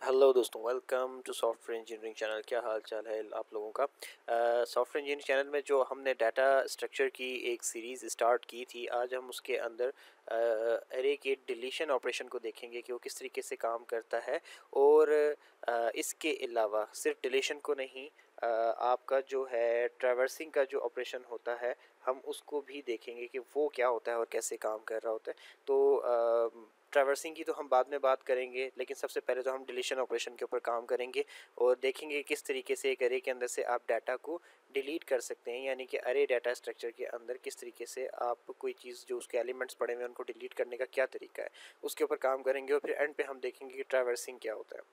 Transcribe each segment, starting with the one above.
Hello दोस्तों, welcome to software engineering channel. क्या हाल चाल है आप लोगों का। सॉफ्टवेयर इंजीनियरिंग चैनल में जो हमने डाटा स्ट्रक्चर की एक सीरीज़ स्टार्ट की थी, आज हम उसके अंदर एरे के डिलीशन ऑपरेशन को देखेंगे कि वो किस तरीके से काम करता है। और इसके अलावा सिर्फ डिलीशन को नहीं, आपका जो है ट्रैवर्सिंग का जो ऑपरेशन होता है, हम उसको भी देखेंगे कि वो क्या होता है और कैसे काम कर रहा होता है। तो ट्रैवर्सिंग की तो हम बाद में बात करेंगे, लेकिन सबसे पहले तो हम डिलीशन ऑपरेशन के ऊपर काम करेंगे और देखेंगे किस तरीके से एक अरे के अंदर से आप डाटा को डिलीट कर सकते हैं, यानी कि अरे डाटा स्ट्रक्चर के अंदर किस तरीके से आप कोई चीज़ जो उसके एलिमेंट्स पड़े हुए हैं उनको डिलीट करने का क्या तरीका है, उसके ऊपर काम करेंगे। और फिर एंड पे हम देखेंगे कि ट्रैवर्सिंग क्या होता है।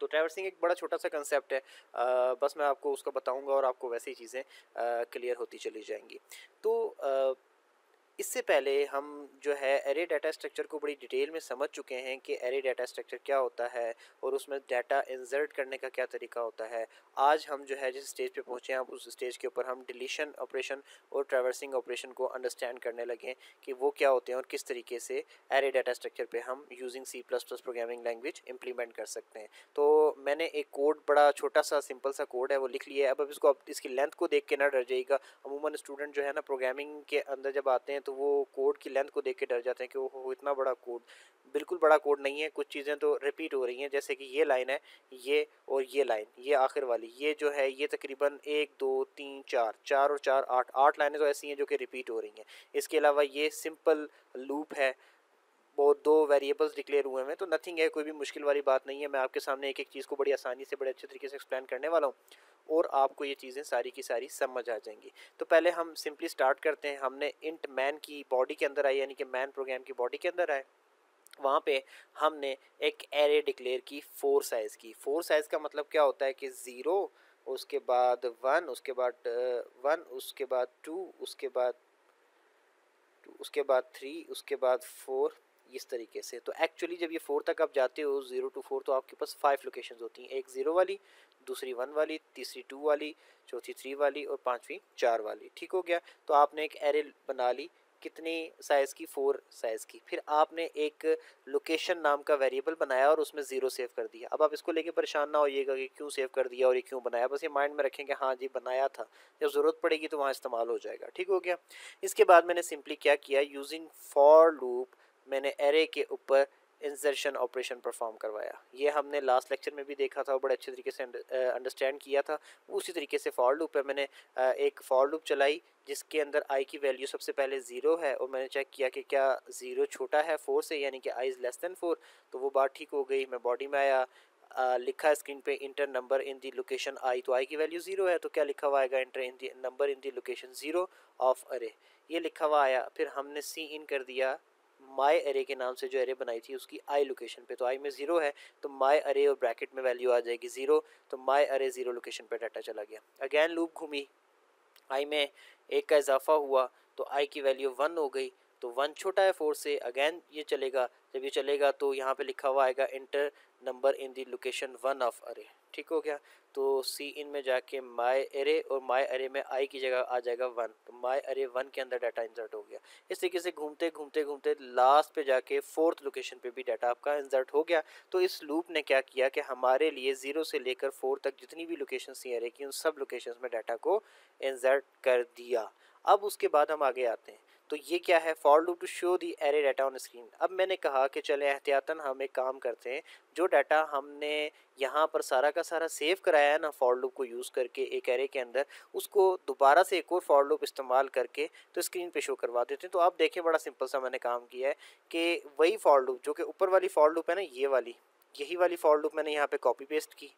तो ट्रैवर्सिंग एक बड़ा छोटा सा कंसेप्ट है, बस मैं आपको उसको बताऊंगा और आपको वैसी चीज़ें क्लियर होती चली जाएंगी। तो इससे पहले हम जो है एरे डाटा स्ट्रक्चर को बड़ी डिटेल में समझ चुके हैं कि एरे डाटा स्ट्रक्चर क्या होता है और उसमें डाटा इंसर्ट करने का क्या तरीका होता है। आज हम जो है जिस स्टेज पे पहुँचे हैं, उस स्टेज के ऊपर हम डिलीशन ऑपरेशन और ट्रैवर्सिंग ऑपरेशन को अंडरस्टैंड करने लगे कि वो क्या होते हैं और किस तरीके से एरे डाटा स्ट्रक्चर पे हम using C++ programming language implement कर सकते हैं। तो मैंने एक कोड, बड़ा छोटा सा सिंपल सा कोड है, वो लिख लिया है। अब इसको, आप इसकी लेंथ को देख के ना डर जाइएगा। अमूमन स्टूडेंट जो है ना, प्रोग्रामिंग के अंदर जब आते हैं तो वो कोड की लेंथ को देख के डर जाते हैं कि वो इतना बड़ा कोड। बिल्कुल बड़ा कोड नहीं है, कुछ चीज़ें तो रिपीट हो रही हैं, जैसे कि ये लाइन है, ये और ये लाइन, ये आखिर वाली, ये जो है ये तकरीबन 1 2 3 4 4 और 4 8 लाइनें तो ऐसी हैं जो कि रिपीट हो रही हैं। इसके अलावा ये सिंपल लूप है, वो दो वेरिएबल्स डिक्लेयर हुए हैं, तो नथिंग है, कोई भी मुश्किल वाली बात नहीं है। मैं आपके सामने एक एक चीज़ को बड़ी आसानी से, बड़े अच्छे तरीके से एक्सप्लेन करने वाला हूँ और आपको ये चीज़ें सारी की सारी समझ आ जाएंगी। तो पहले हम सिंपली स्टार्ट करते हैं। हमने इंट मैन की बॉडी के अंदर आए, यानी कि मैन प्रोग्राम की बॉडी के अंदर आए, वहाँ पे हमने एक एरे डिक्लेयर की 4 साइज़ की। 4 साइज़ का मतलब क्या होता है कि 0, उसके बाद 1, उसके बाद 1, उसके बाद 2, उसके बाद 2, उसके बाद 3, उसके बाद 4, इस तरीके से। तो एक्चुअली जब ये 4 तक आप जाते हो, 0 to 4, तो आपके पास 5 लोकेशंस होती हैं। एक 0 वाली, दूसरी 1 वाली, तीसरी 2 वाली, चौथी 3 वाली और पांचवी 4 वाली। ठीक हो गया। तो आपने एक एरे बना ली, कितनी साइज़ की, 4 साइज़ की। फिर आपने एक लोकेशन नाम का वेरिएबल बनाया और उसमें 0 सेव कर दिया। अब आप इसको लेके परेशान ना होइएगा कि क्यों सेव कर दिया और ये क्यों बनाया, बस ये माइंड में रखें कि हाँ जी बनाया था, जब ज़रूरत पड़ेगी तो वहाँ इस्तेमाल हो जाएगा। ठीक हो गया। इसके बाद मैंने सिंपली क्या किया, यूजिंग फॉर लूप मैंने एरे के ऊपर इंसर्शन ऑपरेशन परफॉर्म करवाया। ये हमने लास्ट लेक्चर में भी देखा था और बड़े अच्छे तरीके से अंडरस्टैंड किया था। उसी तरीके से फॉर लूप पे मैंने एक फॉर लूप चलाई जिसके अंदर आई की वैल्यू सबसे पहले 0 है और मैंने चेक किया कि क्या 0 छोटा है 4 से, यानी कि आई इज़ लेस देन 4। तो वो बात ठीक हो गई। मैं बॉडी में आया, लिखा स्क्रीन पे inter number in the location I, तो आई की वैल्यू 0 है, तो क्या लिखा हुआ आएगा, inter in the number in the location 0 of अरे, ये लिखा हुआ आया। फिर हमने सी इन कर दिया माई अरे के नाम से जो अरे बनाई थी उसकी आई लोकेशन पे, तो आई में 0 है तो माई अरे और ब्रैकेट में वैल्यू आ जाएगी 0, तो माई अरे 0 लोकेशन पे डाटा चला गया। अगेन लूप घूमी, आई में 1 का इजाफा हुआ तो आई की वैल्यू 1 हो गई, तो 1 छोटा है 4 से, अगेन ये चलेगा। जब ये चलेगा तो यहाँ पे लिखा हुआ आएगा inter number in the location 1 of अरे। ठीक हो गया। तो सी इन में जाके माई अरे, और माई अरे में आई की जगह आ जाएगा 1, तो माई अरे 1 के अंदर डाटा इंसर्ट हो गया। इस तरीके से घूमते घूमते घूमते लास्ट पे जाके 4th लोकेशन पे भी डाटा आपका इंसर्ट हो गया। तो इस लूप ने क्या किया कि हमारे लिए 0 से लेकर 4 तक जितनी भी लोकेशन थी एरे की, उन सब लोकेशन में डाटा को इंसर्ट कर दिया। अब उसके बाद हम आगे आते हैं। तो ये क्या है, for loop to show the array data on screen. अब मैंने कहा कि चले एहतियातन हम एक काम करते हैं, जो डाटा हमने यहाँ पर सारा का सारा सेव कराया है ना फॉर लूप को यूज़ करके एक एरे के अंदर, उसको दोबारा से एक और फॉर लूप इस्तेमाल करके तो स्क्रीन पे शो करवा देते हैं। तो आप देखें, बड़ा सिंपल सा मैंने काम किया है कि वही फॉर लूप जो कि ऊपर वाली फॉर लूप है ना, ये वाली, यही वाली फॉर लूप मैंने यहाँ पे कॉपी पेस्ट की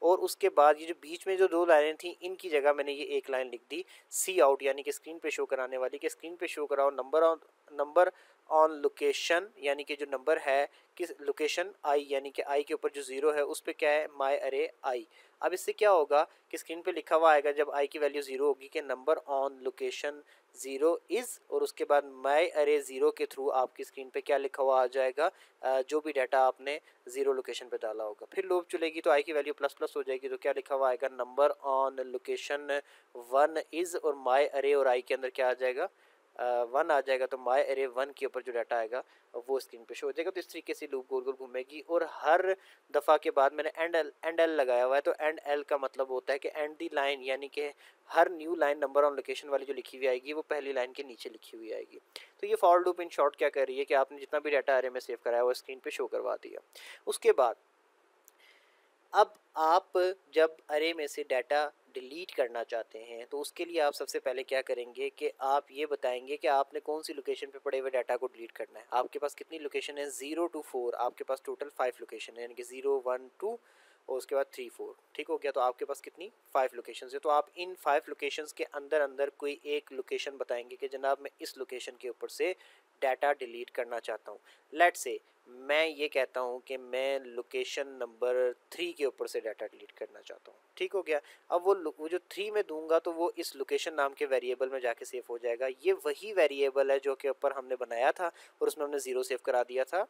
और उसके बाद ये जो बीच में जो 2 लाइनें थी इनकी जगह मैंने ये एक लाइन लिख दी सी आउट, यानी कि स्क्रीन पे शो कराने वाली, कि स्क्रीन पे शो कराओ नंबर ऑन लोकेशन, यानी कि जो नंबर है किस लोकेशन आई, यानी कि आई के ऊपर जो 0 है उस पर क्या है, माई अरे आई। अब इससे क्या होगा कि स्क्रीन पे लिखा हुआ आएगा जब आई की वैल्यू 0 होगी कि नंबर ऑन लोकेशन 0 इज़, और उसके बाद माई अरे 0 के थ्रू आपकी स्क्रीन पे क्या लिखा हुआ आ जाएगा, जो भी डाटा आपने 0 लोकेशन पे डाला होगा। फिर लूप चलेगी तो आई की वैल्यू प्लस प्लस हो जाएगी, तो क्या लिखा हुआ आएगा, नंबर ऑन लोकेशन 1 इज़, और माई अरे और आई के अंदर क्या आ जाएगा, 1 आ जाएगा तो माई एरे 1 के ऊपर जो डाटा आएगा वो स्क्रीन पे शो हो जाएगा। तो इस तरीके से लूप गोल गोल घूमेगी और हर दफ़ा के बाद मैंने एंड एल लगाया हुआ है, तो एंड एल का मतलब होता है कि एंड दी लाइन, यानी कि हर new line number on location वाली जो लिखी हुई आएगी वो पहली लाइन के नीचे लिखी हुई आएगी। तो ये फॉर लूप इन शॉर्ट क्या कर रही है कि आपने जितना भी डाटा एरे में सेव कराया वो स्क्रीन पे शो करवा दिया। उसके बाद अब आप जब अरे में से डाटा डिलीट करना चाहते हैं तो उसके लिए आप सबसे पहले क्या करेंगे कि आप ये बताएंगे कि आपने कौन सी लोकेशन पे पड़े हुए डाटा को डिलीट करना है। आपके पास कितनी लोकेशन है, 0 to 4, आपके पास टोटल 5 लोकेशन है, यानी कि 0 1 2 और उसके बाद 3 4, ठीक हो गया। तो आपके पास कितनी 5 लोकेशन है। तो आप इन 5 लोकेशन के अंदर अंदर कोई एक लोकेशन बताएंगे कि जनाब मैं इस लोकेशन के ऊपर से डाटा डिलीट करना चाहता हूँ। लेट से मैं ये कहता हूँ कि मैं लोकेशन नंबर 3 के ऊपर से डाटा डिलीट करना चाहता हूँ, ठीक हो गया। अब वो जो 3 में दूंगा तो वो इस लोकेशन नाम के वेरिएबल में जाके सेव हो जाएगा। ये वही वेरिएबल है जो के ऊपर हमने बनाया था और उसमें हमने 0 सेव करा दिया था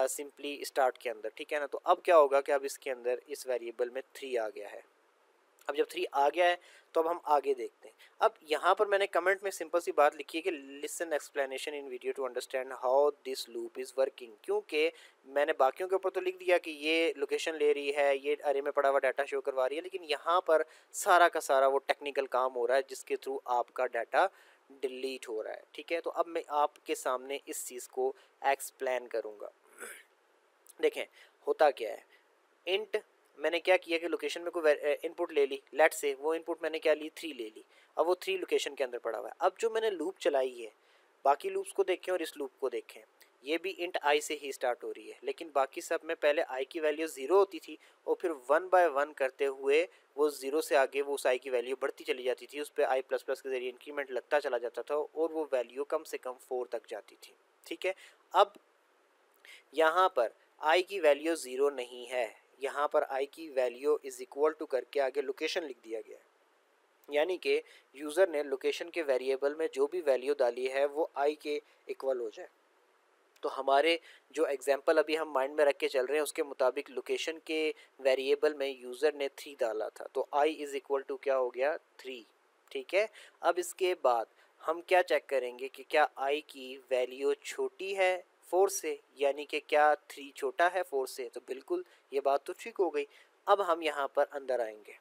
सिंपली स्टार्ट के अंदर, ठीक है ना। तो अब क्या होगा कि अब इसके अंदर इस वेरिएबल में 3 आ गया है। अब जब 3 आ गया है तो अब हम आगे देखते हैं। अब यहाँ पर मैंने कमेंट में सिंपल सी बात लिखी है कि listen explanation in video to understand how this loop is working, क्योंकि मैंने बाकियों के ऊपर तो लिख दिया कि ये लोकेशन ले रही है, ये अरे में पड़ा हुआ डाटा शो करवा रही है, लेकिन यहाँ पर सारा का सारा वो टेक्निकल काम हो रहा है जिसके थ्रू आपका डाटा डिलीट हो रहा है, ठीक है। तो अब मैं आपके सामने इस चीज़ को एक्सप्लेन करूँगा। देखें होता क्या है, इंट मैंने क्या किया कि लोकेशन में कोई इनपुट ले ली, लेट से वो इनपुट मैंने क्या ली, 3 ले ली। अब वो 3 लोकेशन के अंदर पड़ा हुआ है। अब जो मैंने लूप चलाई है, बाकी लूप्स को देखें और इस लूप को देखें, ये भी इंट आई से ही स्टार्ट हो रही है, लेकिन बाकी सब में पहले आई की वैल्यू 0 होती थी और फिर 1 बाय 1 करते हुए वो 0 से आगे वो उस आई की वैल्यू बढ़ती चली जाती थी, उस पर आई प्लस प्लस के जरिए इंक्रीमेंट लगता चला जाता था और वो वैल्यू कम से कम 4 तक जाती थी, ठीक है। अब यहाँ पर आई की वैल्यू 0 नहीं है, यहाँ पर आई की वैल्यू इज इक्वल टू करके आगे लोकेशन लिख दिया गया है, यानी कि यूज़र ने लोकेशन के वेरिएबल में जो भी वैल्यू डाली है वो आई के इक्वल हो जाए। तो हमारे जो एग्जांपल अभी हम माइंड में रख के चल रहे हैं उसके मुताबिक लोकेशन के वेरिएबल में यूज़र ने 3 डाला था, तो आई इज़ इक्वल टू क्या हो गया, 3, ठीक है। अब इसके बाद हम क्या चेक करेंगे कि क्या आई की वैल्यू छोटी है 4 से, यानी कि क्या 3 छोटा है 4 से, तो बिल्कुल ये बात तो ठीक हो गई। अब हम यहाँ पर अंदर आएंगे,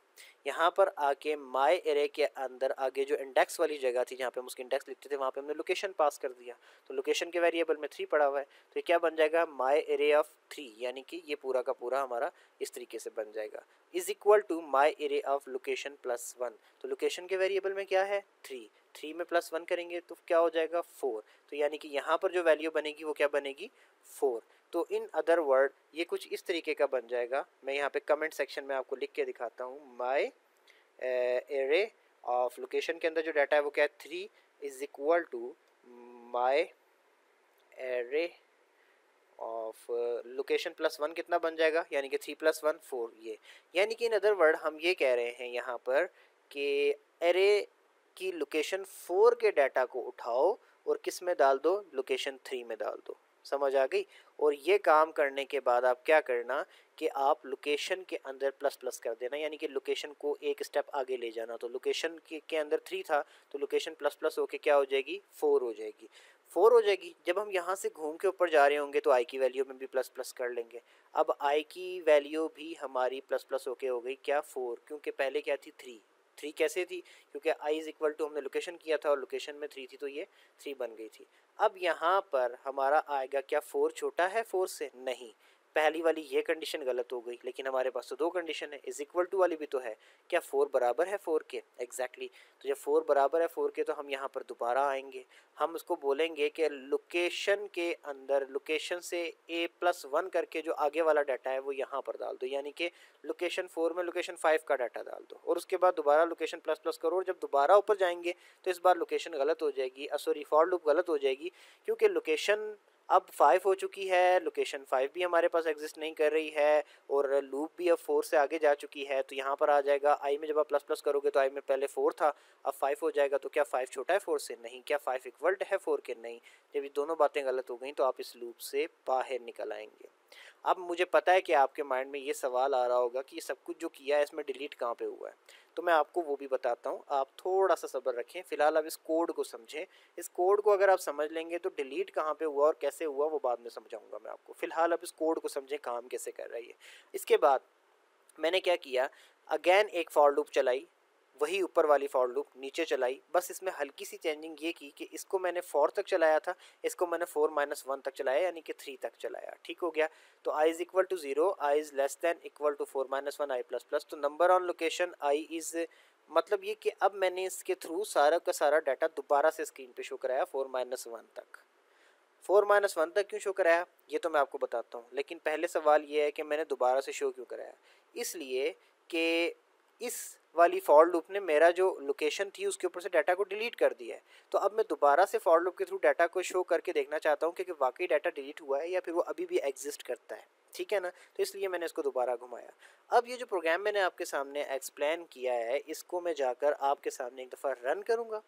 यहाँ पर आके माई एरे के अंदर आगे जो इंडेक्स वाली जगह थी जहाँ पे हम उसके इंडेक्स लिखते थे वहाँ पे हमने लोकेशन पास कर दिया, तो लोकेशन के वेरिएबल में 3 पड़ा हुआ है, तो ये क्या बन जाएगा, माई एरे ऑफ 3, यानी कि ये पूरा का पूरा हमारा इस तरीके से बन जाएगा, is equal to my array of location plus 1। तो लोकेशन के वेरिएबल में क्या है 3 में प्लस 1 करेंगे तो क्या हो जाएगा 4, तो यानी कि यहाँ पर जो वैल्यू बनेगी वो क्या बनेगी 4। तो इन अदर वर्ड ये कुछ इस तरीके का बन जाएगा। मैं यहाँ पे कमेंट सेक्शन में आपको लिख के दिखाता हूँ, माई एरे ऑफ लोकेशन के अंदर जो डाटा है वो क्या है 3 is equal to my array of location plus 1 कितना बन जाएगा, यानी कि 3 प्लस 1 4, ये यानी कि इन अदर वर्ड हम ये कह रहे हैं यहाँ पर कि एरे की लोकेशन 4 के डाटा को उठाओ और किस में डाल दो, लोकेशन 3 में डाल दो, समझ आ गई। और ये काम करने के बाद आप क्या करना कि आप लोकेशन के अंदर प्लस प्लस कर देना, यानी कि लोकेशन को एक स्टेप आगे ले जाना। तो लोकेशन के अंदर 3 था तो लोकेशन प्लस प्लस होके क्या हो जाएगी 4 हो जाएगी, 4 हो जाएगी। जब हम यहाँ से घूम के ऊपर जा रहे होंगे तो आई की वैल्यू में भी प्लस प्लस कर लेंगे। अब आई की वैल्यू भी हमारी प्लस प्लस होके हो गई क्या 4, क्योंकि पहले क्या थी 3 कैसे थी, क्योंकि आई इज इक्वल टू हमने लोकेशन किया था और लोकेशन में 3 थी तो ये 3 बन गई थी। अब यहाँ पर हमारा आएगा क्या 4 छोटा है 4 से, नहीं, पहली वाली ये कंडीशन गलत हो गई, लेकिन हमारे पास तो 2 कंडीशन है, इज इक्वल टू वाली भी तो है, क्या 4 बराबर है 4 के, एग्जैक्टली। तो जब 4 बराबर है 4 के तो हम यहाँ पर दोबारा आएंगे, हम उसको बोलेंगे कि लोकेशन के अंदर लोकेशन से a+1 करके जो आगे वाला डाटा है वो यहाँ पर डाल दो, यानी कि लोकेशन 4 में लोकेशन 5 का डाटा डाल दो और उसके बाद दोबारा लोकेशन प्लस प्लस करो, और जब दोबारा ऊपर जाएंगे तो इस बार लोकेशन गलत हो जाएगी, सॉरी फॉर लूप गलत हो जाएगी, क्योंकि लोकेशन अब 5 हो चुकी है, लोकेशन 5 भी हमारे पास एग्जिस्ट नहीं कर रही है और लूप भी अब 4 से आगे जा चुकी है। तो यहाँ पर आ जाएगा आई में जब आप प्लस प्लस करोगे तो आई में पहले 4 था, अब 5 हो जाएगा, तो क्या 5 छोटा है 4 से, नहीं, क्या 5 इक्वल है 4 के, नहीं। जब ये दोनों बातें गलत हो गई तो आप इस लूप से बाहर निकल आएंगे। अब मुझे पता है कि आपके माइंड में ये सवाल आ रहा होगा कि ये सब कुछ जो किया है इसमें डिलीट कहाँ पे हुआ है, तो मैं आपको वो भी बताता हूँ। आप थोड़ा सा सब्र रखें, फिलहाल आप इस कोड को समझें। इस कोड को अगर आप समझ लेंगे तो डिलीट कहाँ पे हुआ और कैसे हुआ वो बाद में समझाऊंगा मैं आपको। फिलहाल आप इस कोड को समझें काम कैसे कर रही है। इसके बाद मैंने क्या किया, अगेन एक फॉर लूप चलाई, वही ऊपर वाली फॉर लूप नीचे चलाई, बस इसमें हल्की सी चेंजिंग ये की कि इसको मैंने 4 तक चलाया था, इसको मैंने 4 - 1 तक चलाया, यानी कि 3 तक चलाया। ठीक हो गया। तो i is equal to 0, I is less than equal to 4 - 1 I plus plus. तो number on location I is, मतलब ये कि अब मैंने इसके थ्रू सारा का सारा डाटा दोबारा से स्क्रीन पे शो कराया 4 - 1 तक। 4 - 1 तक क्यों शो कराया ये तो मैं आपको बताता हूँ, लेकिन पहले सवाल ये है कि मैंने दोबारा से शो क्यों कराया। इसलिए कि इस वाली फॉर लूप ने मेरा जो लोकेशन थी उसके ऊपर से डाटा को डिलीट कर दिया है। तो अब मैं दोबारा से फॉर लूप के थ्रू डाटा को शो करके देखना चाहता हूँ कि वाकई डाटा डिलीट हुआ है या फिर वो अभी भी एग्जिस्ट करता है। ठीक है ना, तो इसलिए मैंने इसको दोबारा घुमाया। अब ये जो प्रोग्राम मैंने आपके सामने एक्सप्लेन किया है इसको मैं जाकर आपके सामने एक दफ़ा रन करूँगा।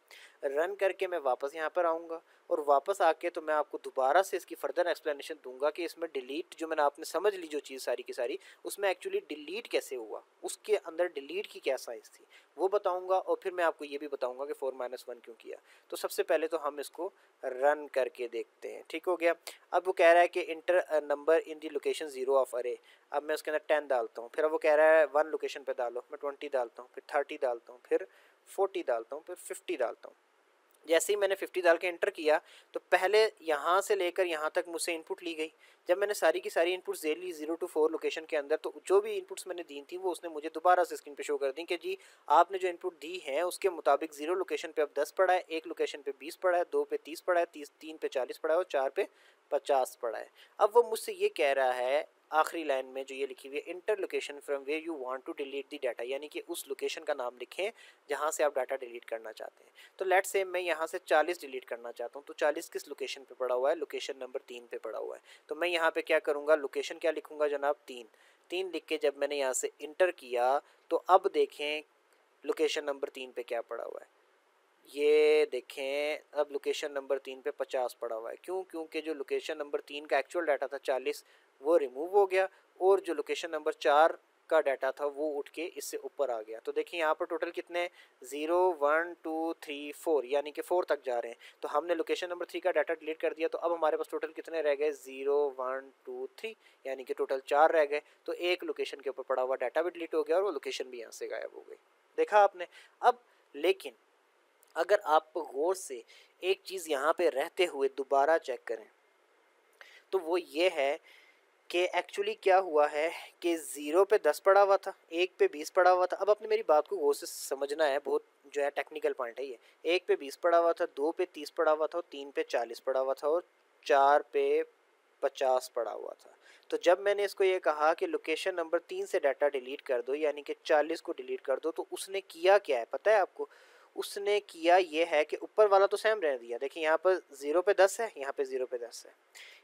रन करके मैं वापस यहाँ पर आऊँगा और वापस आके तो मैं आपको दोबारा से इसकी फर्दर एक्सप्लेनेशन दूंगा कि इसमें डिलीट जो मैंने आपने समझ ली जो चीज़ सारी की सारी, उसमें एक्चुअली डिलीट कैसे हुआ, उसके अंदर डिलीट की क्या साइंस थी वो बताऊंगा। और फिर मैं आपको ये भी बताऊंगा कि 4 - 1 क्यों किया। तो सबसे पहले तो हम इसको रन करके देखते हैं। ठीक हो गया। अब वो कह रहा है कि inter number in the location 0 of अरे। अब मैं उसके अंदर 10 डालता हूँ, फिर अब वो कह रहा है 1 लोकेशन पे डालो, मैं 20 डालता हूँ, फिर 30 डालता हूँ, फिर 40 डालता हूँ, फिर 50 डालता हूँ। जैसे ही मैंने 50 डाल के एंटर किया तो पहले यहाँ से लेकर यहाँ तक मुझसे इनपुट ली गई। जब मैंने सारी की सारी इनपुट्स दे ली 0 to 4 लोकेशन के अंदर, तो जो भी इनपुट्स मैंने दी थी वो उसने मुझे दोबारा से स्क्रीन पे शो कर दी कि जी आपने जो इनपुट दी है उसके मुताबिक 0 लोकेशन पे अब 10 पड़ा है, 1 लोकेशन पे 20 पड़ा है, 2 पे 30 पड़ा है, 3 पे 40 पड़ा है और 4 पे 50 पड़ा है। अब वो मुझसे ये कह रहा है आखिरी लाइन में जो ये लिखी हुई है, enter location from where you want to delete the data, यानी कि उस लोकेशन का नाम लिखें जहाँ से आप डाटा डिलीट करना चाहते हैं। तो लेट्स से मैं यहाँ से 40 डिलीट करना चाहता हूँ, तो 40 किस लोकेशन पे पड़ा हुआ है, लोकेशन नंबर 3 पे पड़ा हुआ है। तो मैं यहाँ पे क्या करूँगा, लोकेशन क्या लिखूँगा जनाब, 3 लिख के जब मैंने यहाँ से इंटर किया तो अब देखें लोकेशन नंबर 3 पे क्या पड़ा हुआ है। ये देखें अब लोकेशन नंबर 3 पे 50 पड़ा हुआ है। क्यों? क्योंकि जो लोकेशन नंबर 3 का एक्चुअल डाटा था 40 वो रिमूव हो गया और जो लोकेशन नंबर 4 का डाटा था वो उठ के इससे ऊपर आ गया। तो देखिए यहाँ पर टोटल कितने 0 1 2 3 4 यानी कि 4 तक जा रहे हैं। तो हमने लोकेशन नंबर 3 का डाटा डिलीट कर दिया, तो अब हमारे पास टोटल कितने रह गए 0 1 2 3 यानी कि टोटल 4 रह गए। तो एक लोकेशन के ऊपर पड़ा हुआ डाटा भी डिलीट हो गया और वो लोकेशन भी यहाँ से गायब हो गई। देखा आपने। अब लेकिन अगर आप गौर से एक चीज़ यहाँ पे रहते हुए दोबारा चेक करें तो वो ये है कि एक्चुअली क्या हुआ है कि 0 पे 10 पड़ा हुआ था, 1 पे 20 पड़ा हुआ था। अब आपने मेरी बात को गौर से समझना है, बहुत जो है टेक्निकल पॉइंट है ये। 1 पे 20 पड़ा हुआ था, 2 पे 30 पड़ा हुआ था और 3 पे 40 पड़ा हुआ था और 4 पे 50 पड़ा हुआ था। तो जब मैंने इसको ये कहा कि लोकेशन नंबर 3 से डाटा डिलीट कर दो यानी कि 40 को डिलीट कर दो, तो उसने किया क्या है पता है आपको। उसने किया ये है कि ऊपर वाला तो सेम रहने दिया। देखिए यहाँ पर 0 पे 10 है, यहाँ पे 0 पे 10 है,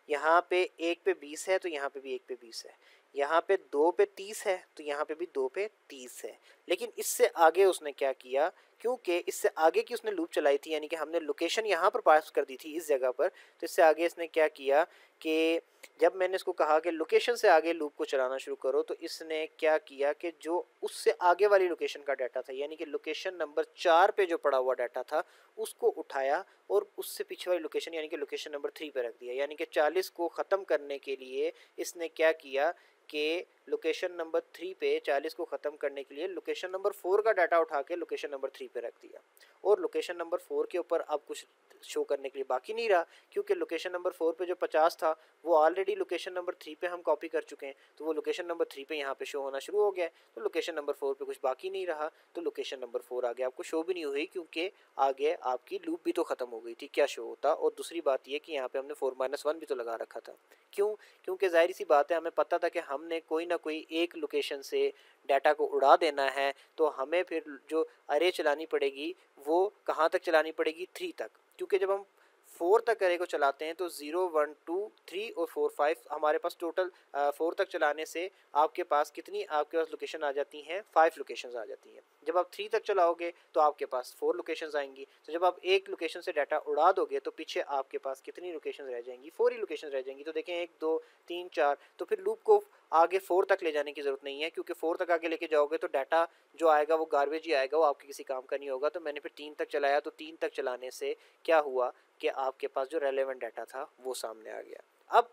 यहाँ पे 1 पे 20 है तो यहाँ पे भी 1 पे 20 है, यहाँ पे 2 पे 30 है तो यहाँ पे भी 2 पे 30 है। लेकिन इससे आगे उसने क्या किया, क्योंकि इससे आगे की उसने लूप चलाई थी, यानी कि हमने लोकेशन यहाँ पर पास कर दी थी इस जगह पर, तो इससे आगे इसने क्या किया कि जब मैंने इसको कहा कि लोकेशन से आगे लूप को चलाना शुरू करो, तो इसने क्या किया कि जो उससे आगे वाली लोकेशन का डाटा था यानी कि लोकेशन नंबर 4 पे जो पड़ा हुआ डाटा था उसको उठाया और उससे पीछे वाली लोकेशन यानी कि लोकेशन नंबर 3 पे रख दिया। यानी कि 40 को ख़त्म करने के लिए इसने क्या किया कि लोकेशन नंबर 3 पे 40 को ख़त्म करने के लिए लोकेशन नंबर 4 का डाटा उठा के लोकेशन नंबर 3 पे रख दिया। और लोकेशन नंबर 4 के ऊपर अब कुछ शो करने के लिए बाकी नहीं रहा, क्योंकि लोकेशन नंबर 4 पे जो 50 था वो ऑलरेडी लोकेशन नंबर 3 पे हम कॉपी कर चुके हैं, तो वो लोकेशन नंबर 3 पे यहाँ पे शो होना शुरू हो गया है। तो लोकेशन नंबर 4 पे कुछ बाकी नहीं रहा, तो लोकेशन नंबर 4 आगे आपको शो भी नहीं हुई, क्योंकि आगे आपकी लूप भी तो ख़त्म हो गई थी, क्या शो होता। और दूसरी बात ये कि यहाँ पे हमने 4 - 1 भी तो लगा रखा था। क्यों? क्योंकि ज़ाहिर सी बात है, हमें पता था कि हमने कोई ना कोई एक लोकेशन से डाटा को उड़ा देना है, तो हमें फिर जो अरे चलानी पड़ेगी वो कहाँ तक चलानी पड़ेगी 3 तक, क्योंकि जब हम 4 तक एरे को चलाते हैं तो 0 1 2 3 और 4 5 हमारे पास टोटल 4 तक चलाने से आपके पास कितनी आपके पास लोकेशन आ जाती हैं, 5 लोकेशंस आ जाती हैं। जब आप 3 तक चलाओगे तो आपके पास 4 लोकेशंस आएंगी। तो जब आप एक लोकेशन से डाटा उड़ा दोगे तो पीछे आपके पास कितनी लोकेशंस रह जाएंगी, 4 ही लोकेशंस रह जाएंगी। तो देखें 1 2 3 4, तो फिर लूप को आगे 4 तक ले जाने की ज़रूरत नहीं है, क्योंकि 4 तक आगे लेके जाओगे तो डाटा जो आएगा वो गार्बेज ही आएगा, वो आपके किसी काम का नहीं होगा। तो मैंने फिर 3 तक चलाया, तो 3 तक चलाने से क्या हुआ कि आपके पास जो रेलेवेंट डाटा था वो सामने आ गया। अब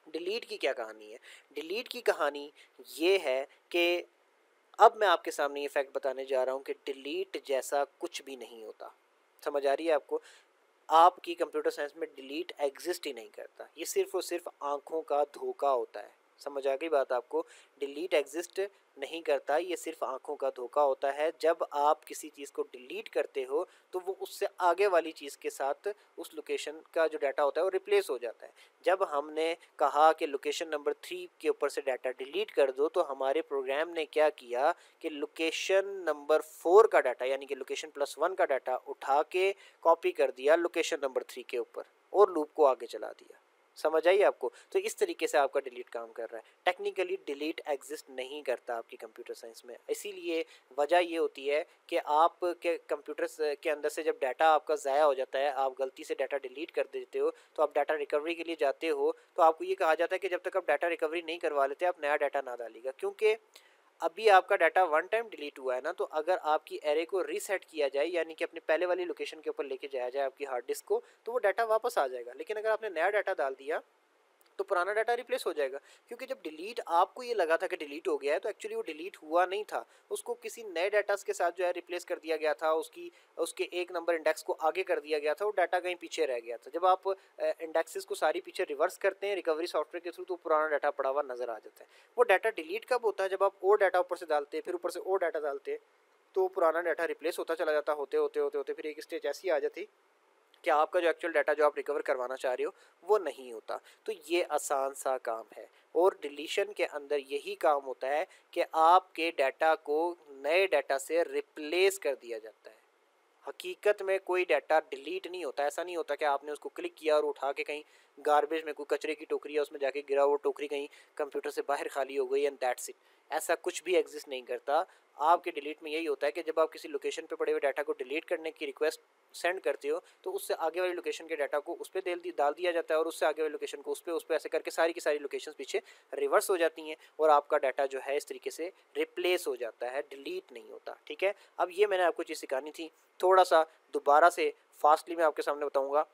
डिलीट की क्या कहानी है? डिलीट की कहानी ये है कि अब मैं आपके सामने ये फैक्ट बताने जा रहा हूँ कि डिलीट जैसा कुछ भी नहीं होता। समझ आ रही है आपको? आपकी कंप्यूटर साइंस में डिलीट एग्जिस्ट ही नहीं करता, ये सिर्फ और सिर्फ आंखों का धोखा होता है। समझ आ गई बात आपको? डिलीट एग्जिस्ट नहीं करता, ये सिर्फ आंखों का धोखा होता है। जब आप किसी चीज़ को डिलीट करते हो तो वो उससे आगे वाली चीज़ के साथ उस लोकेशन का जो डाटा होता है वो रिप्लेस हो जाता है। जब हमने कहा कि लोकेशन नंबर 3 के ऊपर से डाटा डिलीट कर दो, तो हमारे प्रोग्राम ने क्या किया कि लोकेशन नंबर 4 का डाटा यानी कि लोकेशन +1 का डाटा उठा के कॉपी कर दिया लोकेशन नंबर 3 के ऊपर और लूप को आगे चला दिया। समझ आई आपको? तो इस तरीके से आपका डिलीट काम कर रहा है। टेक्निकली डिलीट एग्जिस्ट नहीं करता आपकी कंप्यूटर साइंस में। इसीलिए वजह ये होती है कि आप के कंप्यूटर के अंदर से जब डाटा आपका ज़ाया हो जाता है, आप गलती से डाटा डिलीट कर देते हो, तो आप डाटा रिकवरी के लिए जाते हो तो आपको ये कहा जाता है कि जब तक आप डाटा रिकवरी नहीं करवा लेते आप नया डाटा ना डालिएगा, क्योंकि अभी आपका डाटा वन टाइम डिलीट हुआ है ना। तो अगर आपकी एरे को रीसेट किया जाए यानी कि अपनी पहले वाली लोकेशन के ऊपर लेके जाया जाए आपकी हार्ड डिस्क को, तो वो डाटा वापस आ जाएगा। लेकिन अगर आपने नया डाटा डाल दिया तो पुराना डाटा रिप्लेस हो जाएगा, क्योंकि जब डिलीट आपको ये लगा था कि डिलीट हो गया है तो एक्चुअली वो डिलीट हुआ नहीं था, उसको किसी नए डाटा के साथ जो है रिप्लेस कर दिया गया था। उसके एक नंबर इंडेक्स को आगे कर दिया गया था, वो डाटा कहीं पीछे रह गया था। जब आप इंडेक्सेस को सारी पीछे रिवर्स करते हैं रिकवरी सॉफ्टवेयर के थ्रू, तो पुराना डाटा पड़ा हुआ नजर आ जाता है। वो डाटा डिलीट कब होता है? जब आप और डाटा ऊपर से डालते हैं, फिर ऊपर से और डाटा डालते हैं, तो पुराना डाटा रिप्लेस होता चला जाता, होते होते होते होते फिर एक स्टेज ऐसी आ जाती कि आपका जो एक्चुअल डाटा जो आप रिकवर करवाना चाह रहे हो वो नहीं होता। तो ये आसान सा काम है, और डिलीशन के अंदर यही काम होता है कि आपके डाटा को नए डाटा से रिप्लेस कर दिया जाता है। हकीकत में कोई डाटा डिलीट नहीं होता। ऐसा नहीं होता कि आपने उसको क्लिक किया और उठा के कहीं गार्बेज में कोई कचरे की टोकरी है उसमें जाके गिरा, वो टोकरी कहीं कंप्यूटर से बाहर खाली हो गई एंड दैट्स इट। ऐसा कुछ भी एग्जिस्ट नहीं करता। आपके डिलीट में यही होता है कि जब आप किसी लोकेशन पे पड़े हुए डाटा को डिलीट करने की रिक्वेस्ट सेंड करते हो तो उससे आगे वाली लोकेशन के डाटा को उस पर डाल दिया जाता है, और उससे आगे वाली लोकेशन को उस पर ऐसे करके सारी की सारी लोकेशन पीछे रिवर्स हो जाती हैं और आपका डाटा जो है इस तरीके से रिप्लेस हो जाता है, डिलीट नहीं होता। ठीक है, अब ये मैंने आपको चीज़ सिखानी थी। थोड़ा सा दोबारा से फास्टली मैं आपके सामने बताऊंगा।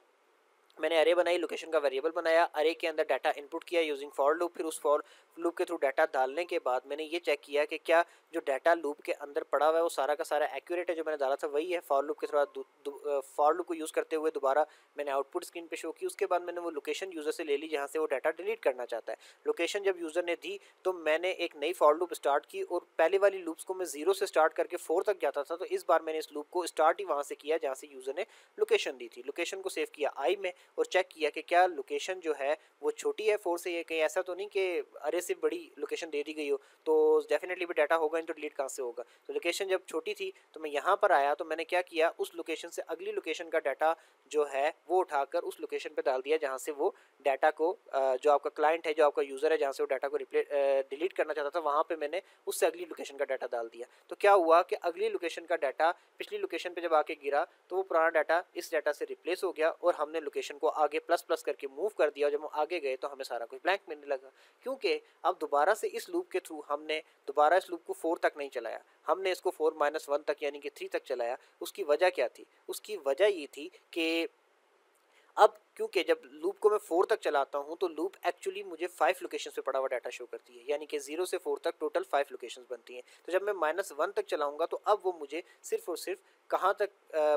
मैंने अरे बनाई, लोकेशन का वेरिएबल बनाया, अरे के अंदर डाटा इनपुट किया यूजिंग फॉर लूप, फिर उस फॉर लूप के थ्रू डाटा डालने के बाद मैंने ये चेक किया कि क्या जो डाटा लूप के अंदर पड़ा हुआ है वो सारा का सारा एक्यूरेट है, जो मैंने डाला था वही है। फॉर लूप के थ्रू फॉर लूप को यूज़ करते हुए दोबारा मैंने आउटपुट स्क्रीन पे शो की। उसके बाद मैंने वो लोकेशन यूज़र से ले ली जहाँ से वो डाटा डिलीट करना चाहता है। लोकेशन जब यूज़र ने दी तो मैंने एक नई फॉर लूप स्टार्ट की, और पहले वाली लूप्स को मैं 0 से स्टार्ट करके 4 तक जाता था, तो इस बार मैंने इस लूप को स्टार्ट ही वहाँ से किया जहाँ से यूज़र ने लोकेशन दी थी। लोकेशन को सेव किया आई में और चेक किया कि क्या लोकेशन जो है वो छोटी है 4 से, ये कहीं ऐसा तो नहीं कि अरे से बड़ी लोकेशन दे दी गई हो, तो डेफिनेटली भी डाटा होगा नहीं तो डिलीट कहाँ से होगा। तो लोकेशन जब छोटी थी तो मैं यहाँ पर आया, तो मैंने क्या किया, उस लोकेशन से अगली लोकेशन का डाटा जो है वो उठाकर उस लोकेशन पे डाल दिया जहाँ से वो डाटा को जो आपका क्लाइंट है, जो आपका यूज़र है, जहाँ से वो डाटा को डिलीट करना चाहता था, वहाँ पे मैंने उससे अगली लोकेशन का डाटा डाल दिया। तो क्या हुआ कि अगली लोकेशन का डाटा पिछली लोकेशन पे जब आके गिरा तो वो पुराना डाटा इस डाटा से रिप्लेस हो गया, और हमने लोकेशन को आगे प्लस प्लस करके मूव कर दिया। जब हम आगे गए तो हमें सारा कुछ ब्लैंक मिलने लगा, क्योंकि अब दोबारा से इस लूप के थ्रू हमने दोबारा इस लूप को 4 तक नहीं चलाया, हमने इसको 4 - 1 तक यानी कि 3 तक चलाया। उसकी वजह क्या थी? उसकी वजह ये थी कि अब क्योंकि जब लूप को मैं 4 तक चलाता हूँ तो लूप एक्चुअली मुझे 5 लोकेशन पे पड़ा हुआ डाटा शो करती है, यानी कि 0 से 4 तक टोटल 5 लोकेशंस बनती हैं। तो जब मैं -1 तक चलाऊंगा तो अब वो मुझे सिर्फ और सिर्फ कहाँ तक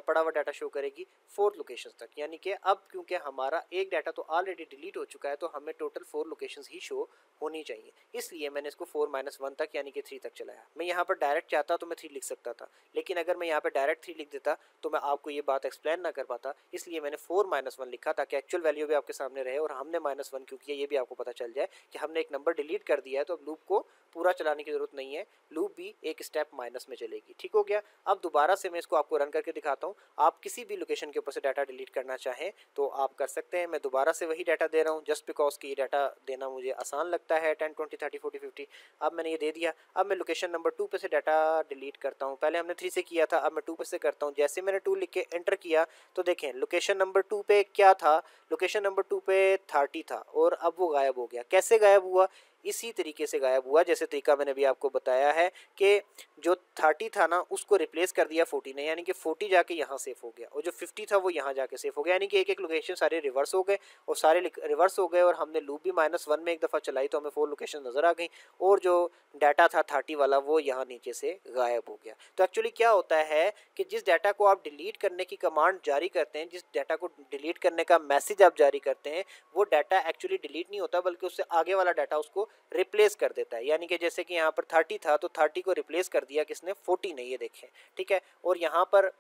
पड़ा हुआ डाटा शो करेगी? 4 लोकेशंस तक। यानी कि अब क्योंकि हमारा एक डाटा तो ऑलरेडी डिलीट हो चुका है तो हमें टोटल 4 लोकेशंस ही शो होनी चाहिए, इसलिए मैंने इसको 4 - 1 तक यानी कि 3 तक चलाया। मैं यहाँ पर डायरेक्ट चाहता तो मैं 3 लिख सकता था, लेकिन अगर मैं यहाँ पर डायरेक्ट 3 लिख देता तो मैं आपको ये बात एक्सप्लेन ना कर पाता, इसलिए मैंने 4 - 1 लिखा ताकि ताकि एक्चुअल वैल्यू भी आपके सामने रहे और हमने -1 क्यों किया ये भी आपको पता चल जाए कि हमने एक नंबर डिलीट कर दिया है, तो अब लूप को पूरा चलाने की जरूरत नहीं है, लूप भी एक स्टेप माइनस में चलेगी। ठीक हो गया। अब दोबारा से मैं इसको आपको रन करके दिखाता हूँ। आप किसी भी लोकेशन के ऊपर से डाटा डिलीट करना चाहें तो आप कर सकते हैं। मैं दोबारा से वही डाटा दे रहा हूँ जस्ट बिकॉज कि डाटा देना मुझे आसान लगता है। 10, 20, 30, 40, 50 अब मैंने ये दे दिया। अब मैं लोकेशन नंबर 2 पे से डाटा डिलीट करता हूँ। पहले हमने 3 से किया था, अब मैं 2 पे से करता हूँ। जैसे मैंने 2 लिख के एंटर किया तो देखें लोकेशन नंबर 2 पे क्या था, लोकेशन नंबर 2 पे 30 था और अब वो गायब हो गया। कैसे गायब हुआ? इसी तरीके से गायब हुआ जैसे तरीका मैंने भी आपको बताया है कि जो 30 था ना उसको रिप्लेस कर दिया 40 ने, यानी कि 40 जाके यहाँ सेफ हो गया और जो 50 था वो यहाँ जाके सेफ हो गया, यानी कि एक एक लोकेशन सारे रिवर्स हो गए और सारे रिवर्स हो गए और हमने लूप भी -1 में एक दफ़ा चलाई तो हमें 4 लोकेशन नज़र आ गई और जो डाटा था 30 वाला वो यहाँ नीचे से गायब हो गया। तो एक्चुअली क्या होता है कि जिस डाटा को आप डिलीट करने की कमांड जारी करते हैं, जिस डाटा को डिलीट करने का मैसेज आप जारी करते हैं, वो डाटा एक्चुअली डिलीट नहीं होता बल्कि उससे आगे वाला डाटा उसको रिप्लेस कर देता है। यानी कि जैसे कि यहाँ पर 30 था तो 30 को रिप्लेस कर दिया किसने? 40 ने, ये देखें। ठीक है। और यहाँ पर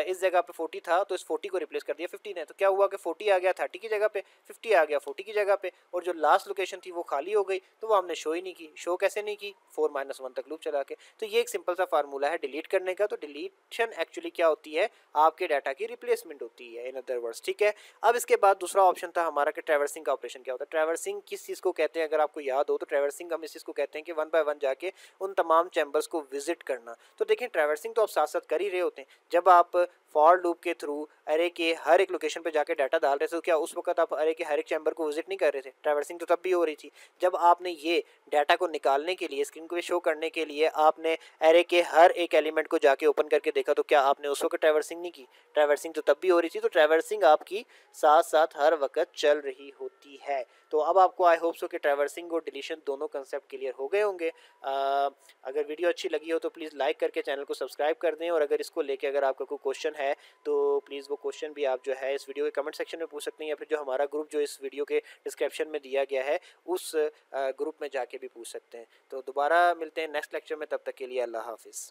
इस जगह पे 40 था तो इस 40 को रिप्लेस कर दिया 50 ने। तो क्या हुआ कि 40 आ गया 30 की जगह पे, 50 आ गया 40 की जगह पे और जो लास्ट लोकेशन थी वो खाली हो गई तो वो हमने शो ही नहीं की। शो कैसे नहीं की? 4 -1 तक लूप चला के। तो ये एक सिंपल सा फार्मूला है डिलीट करने का। तो डिलीशन एक्चुअली क्या होती है? आपके डाटा की रिप्लेसमेंट होती है इन अदर वर्ड्स। ठीक है। अब इसके बाद दूसरा ऑप्शन था हमारा कि ट्रैवर्सिंग का ऑपरेशन क्या होता है। ट्रैवर्सिंग किस चीज़ को कहते हैं? अगर आपको याद हो तो ट्रैवर्सिंग हम इस चीज़ को कहते हैं कि 1 बाय 1 जाके उन तमाम चैम्बर्स को विजिट करना। तो देखिए ट्रैवर्सिंग तो आप साथ साथ कर ही रहे होते हैं। जब आप फॉर लूप के थ्रू अरे के हर एक लोकेशन पे जाके डाटा डाल रहे थे तो क्या उस वक्त आप अरे के हर एक चैम्बर को विजिट नहीं कर रहे थे? ट्रैवर्सिंग तो तब भी हो रही थी। जब आपने ये डाटा को निकालने के लिए, स्क्रीन को शो करने के लिए आपने अरे के हर एक एलिमेंट को जाके ओपन करके देखा तो क्या आपने उस वक्त ट्रैवर्सिंग नहीं की? ट्रैवर्सिंग तो तब भी हो रही थी। तो ट्रैवर्सिंग आपकी साथ साथ हर वक्त चल रही होती है। तो अब आपको आई होप सो कि ट्रैवर्सिंग और डिलीशन दोनों कंसेप्ट क्लियर हो गए होंगे। अगर वीडियो अच्छी लगी हो तो प्लीज़ लाइक करके चैनल को सब्सक्राइब कर दें और अगर इसको लेके अगर आपका कोई क्वेश्चन है तो प्लीज़ वो क्वेश्चन भी आप जो है इस वीडियो के कमेंट सेक्शन में पूछ सकते हैं या फिर जो हमारा ग्रुप जो इस वीडियो के डिस्क्रिप्शन में दिया गया है उस ग्रुप में जाके भी पूछ सकते हैं। तो दोबारा मिलते हैं नेक्स्ट लेक्चर में, तब तक के लिए अल्लाह हाफिज़।